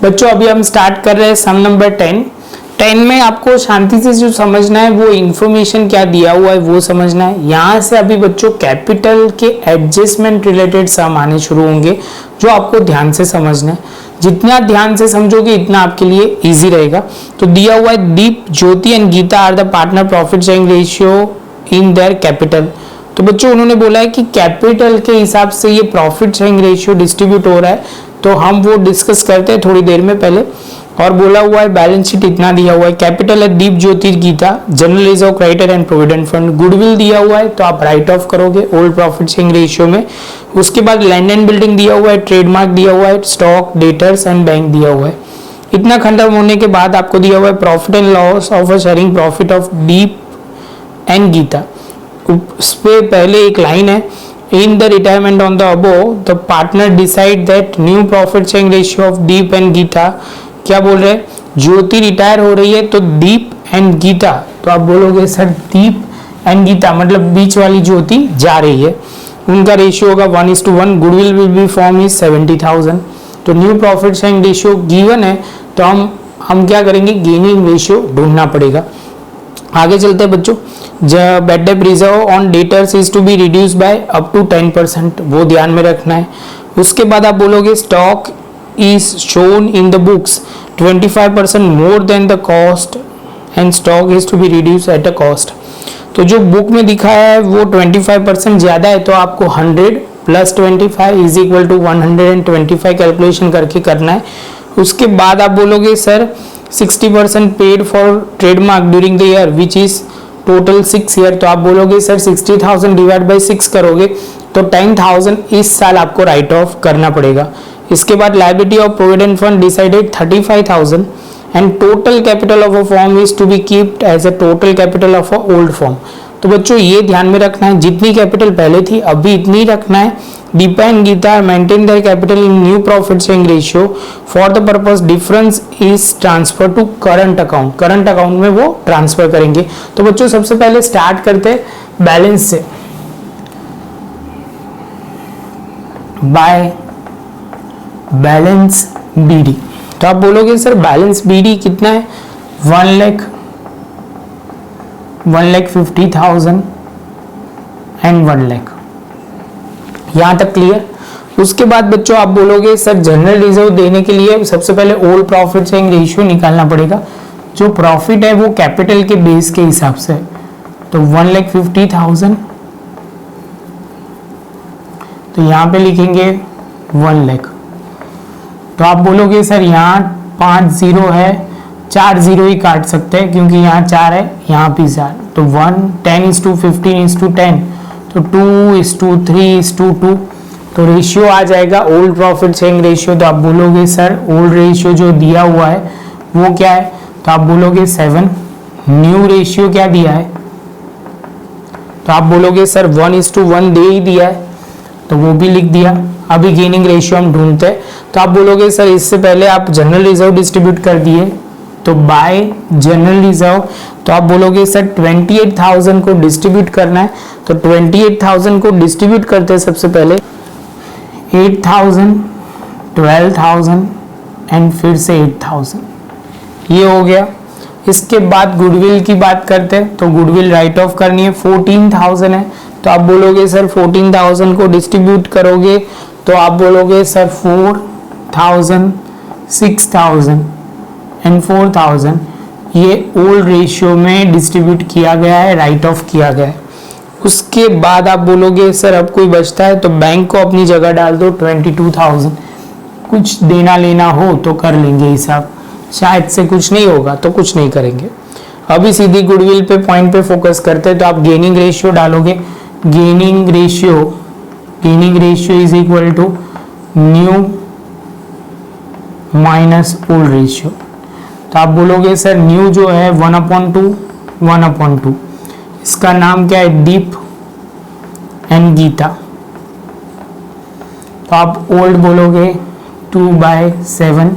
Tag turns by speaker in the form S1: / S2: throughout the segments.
S1: बच्चों अभी हम स्टार्ट कर रहे हैं सम नंबर 10 में आपको शांति से जो समझना है वो इंफॉर्मेशन क्या दिया हुआ है वो समझना है। यहाँ से अभी बच्चों कैपिटल के एडजस्टमेंट रिलेटेड सम आने शुरू होंगे जो आपको ध्यान से समझना है। जितना ध्यान से समझोगे इतना आपके लिए इजी रहेगा। तो दिया हुआ है Deep, Jyoti and Geeta are the partner profit sharing ratio in their capital. तो बच्चों उन्होंने बोला है कि कैपिटल के हिसाब से ये प्रॉफिट शेयरिंग रेशियो डिस्ट्रीब्यूट हो रहा है, तो हम वो डिस्कस करते हैं थोड़ी देर में पहले। और बोला हुआ है बैलेंस शीट इतना दिया हुआ है, कैपिटल है Deep, Jyoti, Geeta, general reserve, creditor and provident fund. Goodwill दिया हुआ है तो आप राइट ऑफ करोगे ओल्ड प्रॉफिट शेयरिंग रेशियो में। उसके बाद लैंड एंड बिल्डिंग दिया हुआ है, ट्रेडमार्क दिया हुआ है, स्टॉक, डेटर्स एंड बैंक दिया हुआ है। इतना खत्म होने के बाद आपको दिया हुआ है profit and loss of a sharing profit of Deep and Geeta. उस पे पहले एक लाइन है, in the retirement on the above the partner decide that new profit sharing ratio of Deep and Geeta. क्या बोल रहे हैं, ज्योति रिटायर हो रही है तो दीप एंड गीता, तो आप बोलोगे सर दीप एंड गीता मतलब बीच वाली ज्योति जा रही है, उनका रेशियो होगा 1:1। Goodwill will be form is 70,000। तो new profit sharing ratio given है तो हम क्या करेंगे, गेनिंग रेशियो ढूंढना पड़ेगा। आगे चलते हैं बच्चों। Bad debt reserve on debtors is to be reduce by up to 10%, वो ध्यान में रखना है। उसके बाद आप बोलोगे stock is shown in the books 25% more than the cost and stock is to be reduced at a cost। तो जो बुक में दिखाया है वो 25% ज्यादा है तो आपको 100 plus 25 is equal to 125 calculation करके करना है। उसके बाद आप बोलोगे sir 60% paid for trademark during the year which is total 6 year, तो आप बोलोगे सर 60,000 डिवाइड बाई 6 करोगे तो 10,000 इस साल आपको राइट ऑफ करना पड़ेगा। इसके बाद liability of provident fund decided 35,000 and total capital of a form is to be kept as a total capital of a old form. तो बच्चों ये ध्यान में रखना है, जितनी कैपिटल पहले थी अभी इतनी रखना है। Deepa and Geeta maintain their capital in new profit sharing ratio for the purpose difference is transfer to current account, current account में वो ट्रांसफर करेंगे। तो बच्चों सबसे पहले स्टार्ट करते हैं बैलेंस से। बाय बैलेंस बीडी, तो आप बोलोगे सर बैलेंस बीडी कितना है, 1,50,000 एंड 1 लाख। यहां तक क्लियर। उसके बाद बच्चों आप बोलोगे सर जनरल रिजर्व देने के लिए सबसे पहले ओल्ड प्रॉफिट शेयरिंग रेशियो निकालना पड़ेगा। जो प्रॉफिट है वो कैपिटल के बेस के हिसाब से, तो 1,50,000 तो यहां पे लिखेंगे 1 लाख। तो आप बोलोगे सर यहाँ 5 जीरो है, 4 जीरो ही काट सकते हैं क्योंकि यहाँ 4 है यहाँ भी 4, तो 10:15:10, तो 2:3:2, तो रेशियो आ जाएगा ओल्ड प्रॉफिट शेयरिंग रेशियो। तो आप बोलोगे सर ओल्ड रेशियो जो दिया हुआ है वो क्या है, तो आप बोलोगे 7। न्यू रेशियो क्या दिया है, तो आप बोलोगे सर 1:1 दे ही दिया है तो वो भी लिख दिया। अभी गेनिंग रेशियो हम ढूंढते हैं, तो आप बोलोगे सर इससे पहले आप जनरल रिजर्व डिस्ट्रीब्यूट कर दिए तो बाय जनरल रिजर्व, तो आप बोलोगे सर 28,000 को डिस्ट्रीब्यूट करना है, तो 28,000 को डिस्ट्रीब्यूट करते हैं सबसे पहले 8,000, 12,000 एंड फिर से 8,000, ये हो गया। इसके बाद गुडविल की बात करते हैं, तो गुडविल राइट ऑफ करनी है, 14,000 है, तो आप बोलोगे सर 14,000 को डिस्ट्रीब्यूट करोगे तो आप बोलोगे सर 4,000, 6,000 एंड 4,000, ये ओल्ड रेशियो में डिस्ट्रीब्यूट किया गया है, राइट ऑफ किया गया है। उसके बाद आप बोलोगे सर अब कोई बचता है तो बैंक को अपनी जगह डाल दो 22,000, कुछ देना लेना हो तो कर लेंगे हिसाब, शायद से कुछ नहीं होगा तो कुछ नहीं करेंगे। अभी सीधी गुडविल पे पॉइंट पे फोकस करते हैं, तो आप गेनिंग रेशियो डालोगे, gaining ratio is equal to new minus old ratio. तो आप बोलोगे सर न्यू जो है 1/2, इसका नाम क्या है, दीप एंड गीता। तो आप ओल्ड बोलोगे 2/7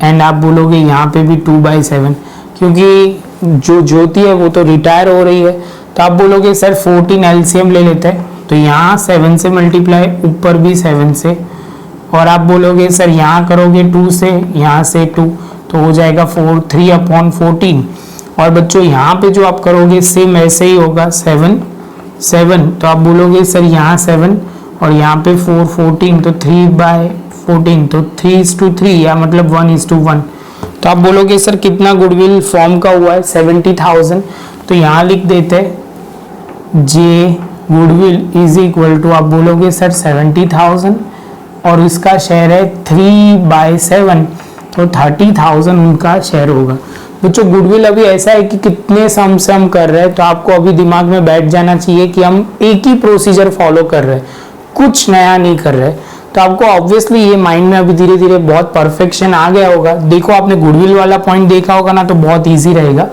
S1: एंड आप बोलोगे यहाँ पे भी 2/7, क्योंकि जो ज्योति है वो तो रिटायर हो रही है। तो आप बोलोगे सर 14 एलसीएम ले लेते हैं, तो यहाँ 7 से मल्टीप्लाई, ऊपर भी 7 से और आप बोलोगे सर यहाँ करोगे 2 से, यहाँ से 2 तो हो जाएगा 3/14। और बच्चों यहाँ पे जो आप करोगे सेम ऐसे ही होगा 7 तो आप बोलोगे सर यहाँ 7 और यहाँ पे 4 14 तो 3/14 तो 3:3 या मतलब 1:1। तो आप बोलोगे सर कितना गुडविल फॉर्म का हुआ है 70,000। तो यहाँ लिख देते हैं जे गुडविल इज इक्वल टू, आप बोलोगे सर 70,000 और इसका शेयर है 3/7 तो 30,000 उनका शेयर होगा। बच्चों गुडविल अभी ऐसा है कि कितने सम से हम कर रहे हैं, तो आपको अभी दिमाग में बैठ जाना चाहिए कि हम एक ही प्रोसीजर फॉलो कर रहे हैं, कुछ नया नहीं कर रहे। तो आपको ऑब्वियसली ये माइंड में अभी धीरे धीरे बहुत परफेक्शन आ गया होगा। देखो आपने गुडविल वाला पॉइंट देखा होगा ना, तो बहुत ईजी रहेगा।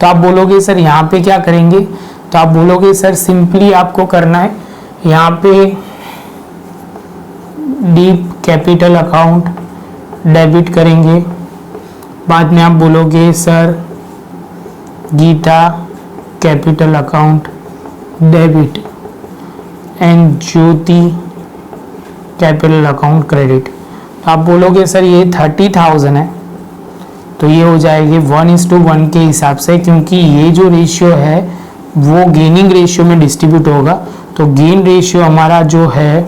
S1: तो आप बोलोगे सर यहाँ पे क्या करेंगे, तो आप बोलोगे सर सिंपली आपको करना है यहाँ पे डीप कैपिटल अकाउंट डेबिट करेंगे, बाद में आप बोलोगे sir Geeta capital account debit and Jyoti capital account credit. तो आप बोलोगे सर ये 30,000 है तो ये हो जाएगी 1:1 के हिसाब से, क्योंकि ये जो रेशियो है वो गेनिंग रेशियो में डिस्ट्रीब्यूट होगा। तो गेन रेशियो हमारा जो है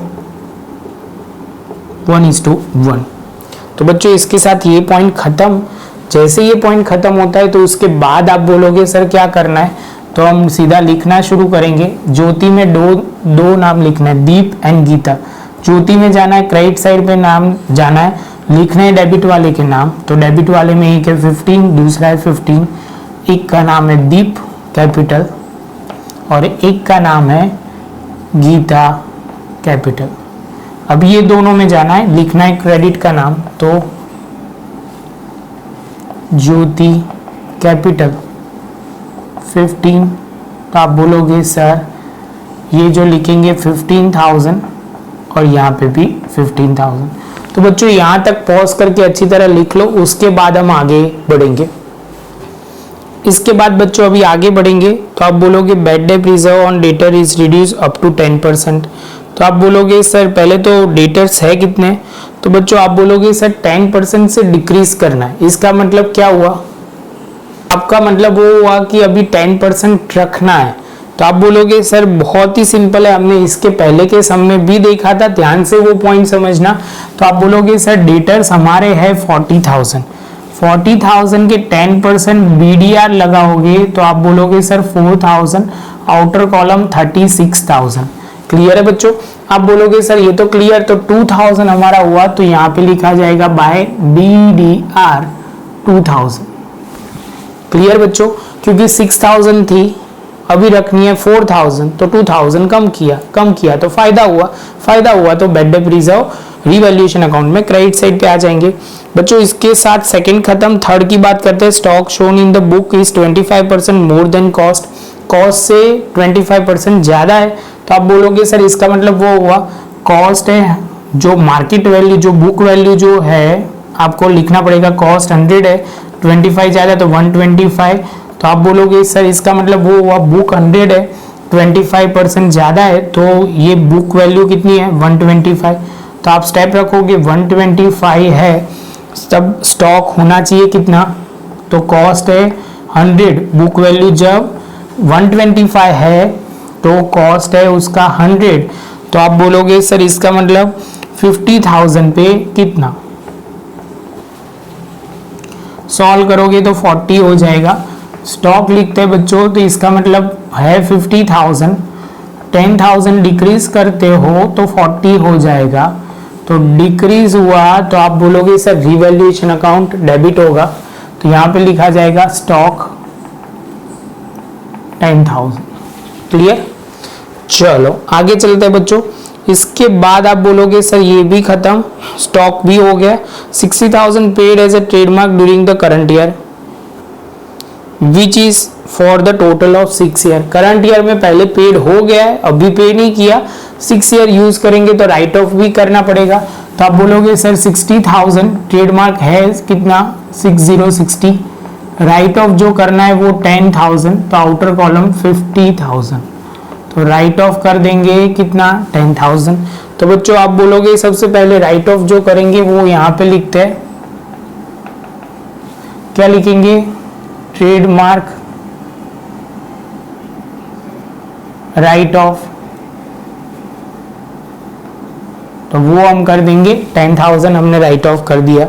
S1: 1:1। तो बच्चों इसके साथ ये पॉइंट खत्म। जैसे ये पॉइंट खत्म होता है तो उसके बाद आप बोलोगे सर क्या करना है, तो हम सीधा लिखना शुरू करेंगे। ज्योति में दो नाम लिखना है, दीप एंड गीता। ज्योति में जाना है क्रेडिट साइड पे नाम जाना है, लिखना है डेबिट वाले के नाम। तो डेबिट वाले में एक है 15, दूसरा है 15। एक का नाम है दीप कैपिटल और एक का नाम है गीता कैपिटल। अब ये दोनों में जाना है, लिखना है क्रेडिट का नाम, तो ज्योति कैपिटल 15। तो आप बोलोगे सर ये जो लिखेंगे 15,000 और यहाँ पे भी 15,000। तो बच्चों यहाँ तक पॉज करके अच्छी तरह लिख लो, उसके बाद हम आगे बढ़ेंगे। इसके बाद बच्चों अभी आगे बढ़ेंगे तो आप बोलोगे bad debt reserve on debtor is reduce up to 10%। तो आप बोलोगे सर पहले तो डेटर्स है कितने, तो बच्चों आप बोलोगे सर 10% से डिक्रीज करना है। इसका मतलब क्या हुआ, आपका मतलब वो हुआ कि अभी 10% रखना है। तो आप बोलोगे सर बहुत ही सिंपल है, हमने इसके पहले के सम में भी देखा था, ध्यान से वो पॉइंट समझना। तो आप बोलोगे सर डेटर्स हमारे है 40,000 के 10% BDR लगाओगे तो आप बोलोगे सर 4,000, आउटर कॉलम 36,000। क्लियर है बच्चों। आप बोलोगे सर ये तो क्लियर, तो 2,000 हमारा हुआ, तो यहाँ पे लिखा जाएगा बाय BDR 2,000। क्लियर बच्चों, क्योंकि 6,000 थी अभी रखनी है 4,000 तो 2,000 कम किया तो फायदा हुआ तो bad debt reserve revaluation account में क्रेडिट साइड पे आ जाएंगे। बच्चों इसके साथ सेकंड खत्म। थर्ड की बात करते हैं, stock shown in the book is 25% more than cost से 25% ज्यादा है। तो आप बोलोगे सर इसका मतलब वो हुआ कॉस्ट है जो मार्केट वैल्यू जो बुक वैल्यू जो है आपको लिखना पड़ेगा, कॉस्ट 100 है, 25 ज्यादा तो 125। तो आप बोलोगे सर इसका मतलब वो हुआ बुक 100 है, 25% ज्यादा है, तो ये बुक वैल्यू कितनी है 125। तो आप स्टेप रखोगे 125 है, तब स्टॉक होना चाहिए कितना, तो कॉस्ट है 100, बुक वैल्यू जब 125 है तो कॉस्ट है उसका 100। तो आप बोलोगे सर इसका मतलब 50,000 पे कितना, सॉल्व करोगे तो 40 हो जाएगा। स्टॉक लिखते हैं बच्चों, तो इसका मतलब है 50,000, 10,000 डिक्रीज करते हो तो 40 हो जाएगा। तो डिक्रीज हुआ तो आप बोलोगे सर रिवैल्यूएशन अकाउंट डेबिट होगा, तो यहाँ पे लिखा जाएगा स्टॉक 10,000। क्लियर। चलो आगे चलते हैं बच्चों। इसके बाद आप बोलोगे सर ये भी खत्म, स्टॉक भी हो गया। 60,000 paid as a trademark during the current year which is for the total of 6 year. Current year में पहले पेड हो गया है, अभी पे नहीं किया, 6 ईयर यूज करेंगे तो राइट ऑफ भी करना पड़ेगा। तो आप बोलोगे सर 60,000 ट्रेडमार्क है कितना 6060, राइट ऑफ जो करना है वो 10,000, तो आउटर कॉलम 50,000, तो राइट ऑफ कर देंगे कितना 10,000। तो बच्चों आप बोलोगे सबसे पहले राइट ऑफ जो करेंगे वो यहाँ पे लिखते हैं, क्या लिखेंगे, ट्रेडमार्क राइट ऑफ, तो वो हम कर देंगे 10,000 हमने राइट ऑफ कर दिया।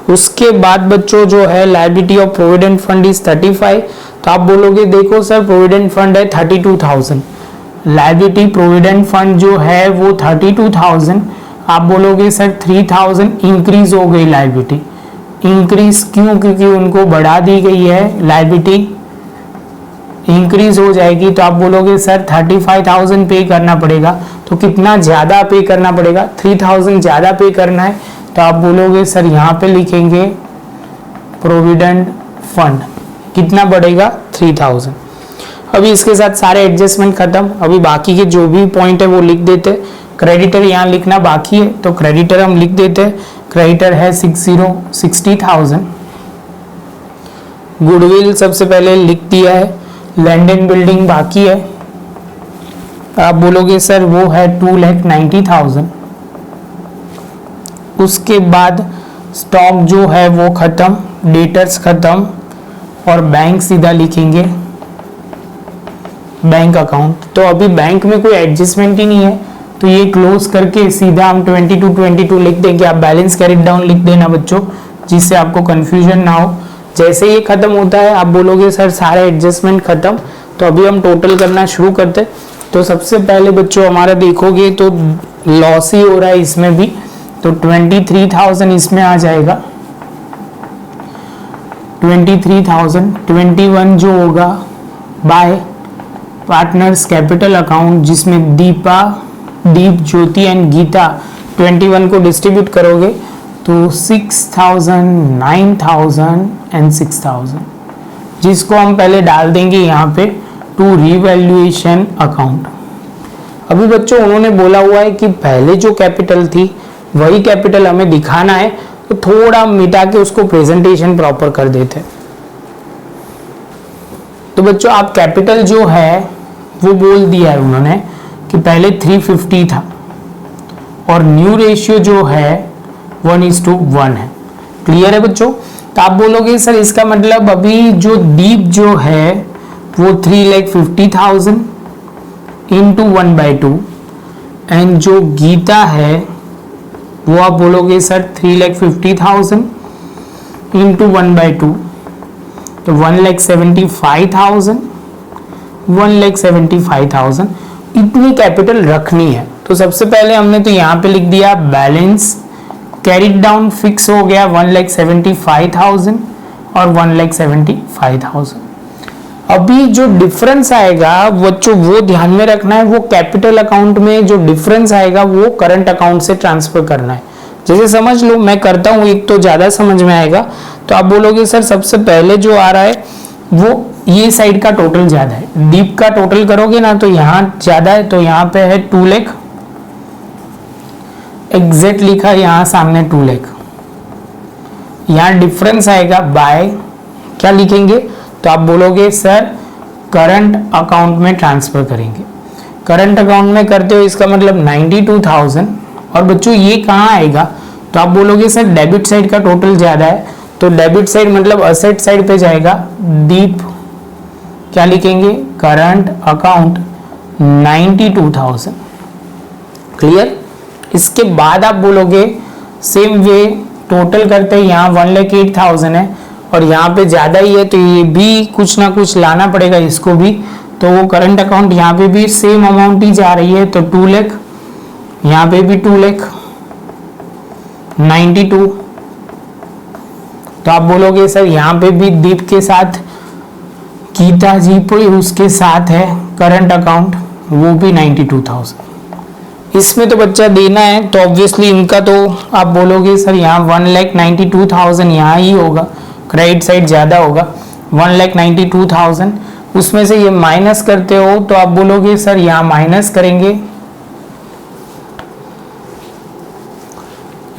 S1: उसके बाद बच्चों जो है liability of provident fund is 35, तो आप बोलोगे देखो सर प्रोविडेंट फंड है 32,000, लायबिलिटी प्रोविडेंट फंड जो है वो 32,000, आप बोलोगे सर 3,000 इंक्रीज हो गई लायबिलिटी, इंक्रीज क्यों, क्योंकि उनको बढ़ा दी गई है, लायबिलिटी इंक्रीज हो जाएगी, तो आप बोलोगे सर 35,000 पे करना पड़ेगा, तो कितना ज्यादा पे करना पड़ेगा, 3,000 ज्यादा पे करना है, तो आप बोलोगे सर यहाँ पे लिखेंगे प्रोविडेंट फंड कितना बढ़ेगा 3,000। अभी इसके साथ सारे एडजस्टमेंट खत्म, अभी बाकी के जो भी पॉइंट है वो लिख देते। क्रेडिटर यहाँ लिखना बाकी है, तो क्रेडिटर हम लिख देते, क्रेडिटर है 60,000। गुडविल सबसे पहले लिख दिया है, लैंड एंड बिल्डिंग बाकी है, आप बोलोगे सर वो है 2,90,000। उसके बाद स्टॉक जो है वो खत्म, डेटर्स खत्म, और बैंक सीधा लिखेंगे बैंक अकाउंट। तो अभी बैंक में कोई एडजस्टमेंट ही नहीं है, तो ये क्लोज करके सीधा हम 22 लिख देंगे। आप बैलेंस कैरिड डाउन लिख देना बच्चों, जिससे आपको कंफ्यूजन ना हो। जैसे ये खत्म होता है आप बोलोगे सर सारे एडजस्टमेंट खत्म, तो अभी हम टोटल करना शुरू करते। तो सबसे पहले बच्चों हमारा देखोगे तो लॉस ही हो रहा है इसमें भी, तो 23,000 इसमें आ जाएगा, 23,000। 21 जो होगा बाय पार्टनर्स कैपिटल अकाउंट, जिसमें दीप, ज्योति एंड गीता 21 को डिस्ट्रीब्यूट करोगे तो 6,000, 9,000 एंड 6,000, जिसको हम पहले डाल देंगे यहाँ पे टू रिवैल्यूएशन अकाउंट। अभी बच्चों उन्होंने बोला हुआ है कि पहले जो कैपिटल थी वही कैपिटल हमें दिखाना है, तो थोड़ा मिटा के उसको प्रेजेंटेशन प्रॉपर कर देते। तो बच्चों आप कैपिटल जो है वो बोल दिया है उन्होंने कि पहले 350 था, और न्यू रेशियो जो है 1:1 है। क्लियर है बच्चों? तो आप बोलोगे सर इसका मतलब अभी जो दीप जो है वो 3,50,000 इंटू 1/2, एंड जो गीता है वो आप बोलोगे सर 3,50,000 इंटू 1/2, तो 1,75,000, 1,75,000 इतनी कैपिटल रखनी है। तो सबसे पहले हमने तो यहाँ पे लिख दिया बैलेंस कैरिड डाउन फिक्स हो गया 1,75,000 और 1,75,000। अभी जो डिफरेंस आएगा बच्चों वो ध्यान में रखना है, वो कैपिटल अकाउंट में जो डिफरेंस आएगा वो करंट अकाउंट से ट्रांसफर करना है। जैसे समझ लो मैं करता हूँ, एक तो ज्यादा समझ में आएगा। तो आप बोलोगे सर सबसे पहले जो आ रहा है वो ये साइड का टोटल ज्यादा है, दीप का टोटल करोगे ना तो यहाँ ज्यादा है, तो यहाँ पे है 2 लाख, एग्जैक्ट लिखा यहाँ सामने 2 लाख। यहाँ डिफरेंस आएगा बाय क्या लिखेंगे, तो आप बोलोगे सर करंट अकाउंट में ट्रांसफर करेंगे। करंट अकाउंट में करते हो इसका मतलब 92,000, और बच्चों ये कहाँ आएगा, तो आप बोलोगे सर डेबिट साइड का टोटल ज्यादा है, तो डेबिट साइड मतलब असेट साइड पे जाएगा, दीप क्या लिखेंगे करंट अकाउंट 92,000। क्लियर? इसके बाद आप बोलोगे सेम वे टोटल करते हैं, यहाँ 1,08,000 है और यहाँ पे ज्यादा ही है, तो ये भी कुछ ना कुछ लाना पड़ेगा इसको भी, तो वो करंट अकाउंट यहाँ पे भी सेम अमाउंट ही जा रही है, तो 2 लाख, यहाँ पे भी 2 लाख 92। तो आप बोलोगे सर यहाँ पे भी दीप के साथ गीता जी पे उसके साथ है करंट अकाउंट, वो भी 92,000। इसमें तो बच्चा देना है, तो ऑब्वियसली इनका तो आप बोलोगे सर यहाँ 1,92,000 यहाँ ही होगा, क्रेडिट साइड ज्यादा होगा 1,92,000। उसमें से ये माइनस करते हो तो आप बोलोगे सर यहाँ माइनस करेंगे,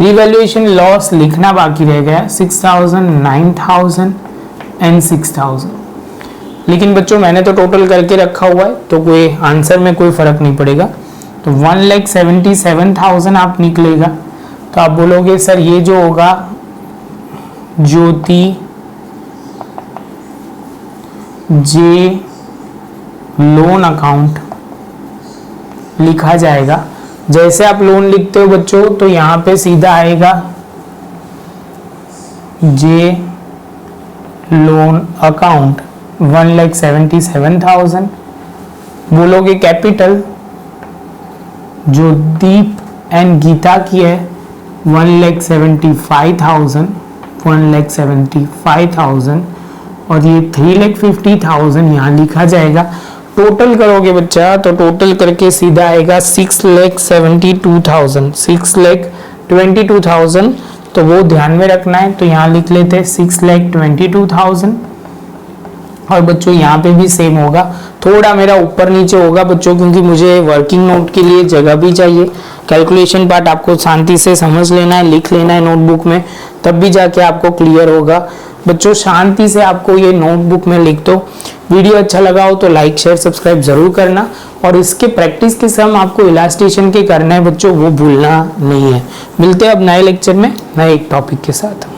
S1: रिवैल्यूएशन लॉस लिखना बाकी रह गया 6,000, 9,000 एंड 6,000। लेकिन बच्चों मैंने तो टोटल करके रखा हुआ है, तो कोई आंसर में कोई फर्क नहीं पड़ेगा। तो 1,77,000 आप निकलेगा। तो आप बोलोगे सर ये जो होगा ज्योति जे लोन अकाउंट लिखा जाएगा। जैसे आप लोन लिखते हो बच्चों तो यहाँ पे सीधा आएगा जे लोन अकाउंट 1,77,000। बोलोगे कैपिटल जो दीप एंड गीता की है 1,75,000 और ये 3,50,000 यहाँ लिखा जाएगा। टोटल करोगे बच्चा तो टोटल करके सीधा आएगा 6,22,000 तो वो ध्यान में रखना है। तो यहाँ लिख लेते हैं 6,22,000। और बच्चों यहाँ पे भी सेम होगा, थोड़ा मेरा ऊपर नीचे होगा बच्चों क्योंकि मुझे वर्किंग नोट के लिए जगह भी चाहिए। कैलकुलेशन पार्ट आपको शांति से समझ लेना है, लिख लेना है नोटबुक में, तब भी जाके आपको क्लियर होगा। बच्चों शांति से आपको ये नोटबुक में लिख दो। वीडियो अच्छा लगा हो तो लाइक शेयर सब्सक्राइब जरूर करना और इसके प्रैक्टिस के सम आपको इलास्ट्रेशन के करना है बच्चों, वो भूलना नहीं है। मिलते हैं अब नए लेक्चर में नए एक टॉपिक के साथ।